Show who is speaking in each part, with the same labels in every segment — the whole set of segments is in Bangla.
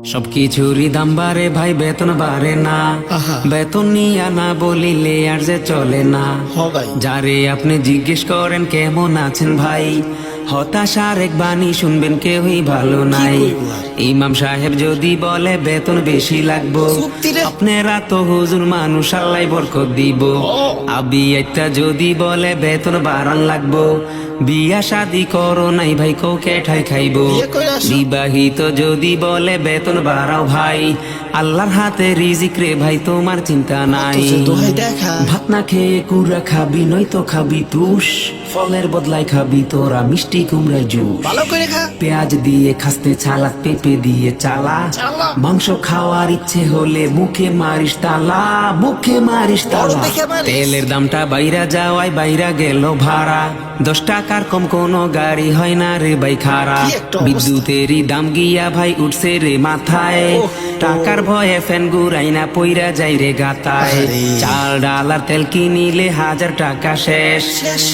Speaker 1: সবকিছুরই দাম বাড়ে ভাই, বেতন বাড়ে না। বেতন নিয়া না বলিলে আর যে চলে না। যারে আপনি জিজ্ঞেস করেন কেমন আছেন ভাই, হতাশার এক বাণী শুনবেন কেউই ভালো নাই। ইমাম সাহেব যদি বলে বেতন বেশি লাগবো, আপনারা তো হুজুর মানুষ, আল্লাহ বরকত দিব। আবি একটা যদি বলে বেতন বাড়ান লাগবো, বিয়া শাদি করো নাই ভাই, কোকে ঠাই খাইবো। বিবাহিত যদি বলে বেতন বাড়াও ভাই, আল্লাহর হাতে রিজিক রে ভাই, তোমার চিন্তা নাই। ভাত না খেয়ে কুড়া খাবি, নয়তো খাবি তুষ, ফলের বদলায় খাবি তোরা মিষ্টি কুমড়ার জুস। পেঁয়াজ দিয়ে খাসতে ছালাদ, পেঁপে দিয়ে চালা, মাংস খাওয়ার ইচ্ছে হলে মুখে মারিস তালা, মুখে মারিস তালা। তেলের দামটা বাইরা যাওয়ায় বাইরা গেল ভাড়া, 10 টাকার কম কোনো গাড়ি হয় না রে ভাই খারা। বিদ্যুতেরই দাম গিয়া ভাই উঠছে রে মাথায়, টাকার ভয়ে ফ্যান গুড়াই না পইরা যাই রে গাতায়। চাল ডাল আর তেল কিনিলে 1000 টাকা শেষ,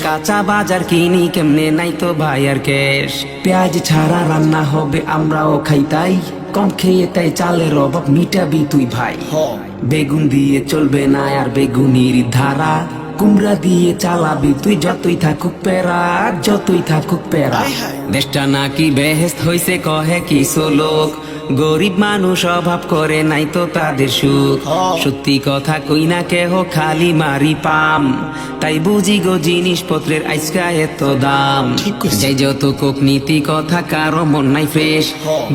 Speaker 1: কাঁচা বাজার কিনি কেমনে নাই তো ভাই আর ক্যাশ। পেঁয়াজ ছাড়া রান্না হবে আমরাও খাই তাই, কম খেয়ে তাই চালের অভাব মিটাবি তুই ভাই। বেগুন দিয়ে চলবে না আর বেগুনির ধারা, কুমড়া দিয়ে চালাবি তুই যতই থাকুক প্যারা, যতই থাকুক প্যারা। দেশটা নাকি বেহেস্ত হইছে কহে কিছু লোক, গরিব মানুষ অভাব করে নাই তো তাদের সুখ। সত্যি কথা কই না কেহ খালি মারি পাম, তাই বুঝি গো জিনিসপত্রের আজকা এত দাম। যাই যত কূটনীতি কথা কারো মন নাই ফ্রেশ,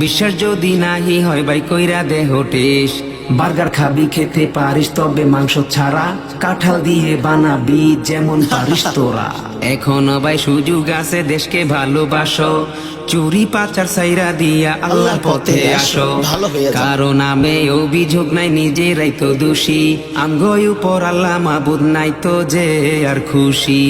Speaker 1: বিশ্বাস যদি নাহি হয় ভাই কইরা দেহ টেস। বার্গার খাবি খেতে পারিস তবে মাংস ছাড়া, কাঁঠাল দিয়ে বানাবি যেমন পারিস তোরা। এখনো ভাই সুযোগ আছে, দেশকে ভালোবাসো, চুরি পাচার সাইরা দিয়া আল্লাহর পথে আসো। কারো নামে অভিযোগ নাই, নিজেরাই তো দোষী, আঙ্গই উপর আল্লাহ মাবুদ নাই তো যে আর খুশি।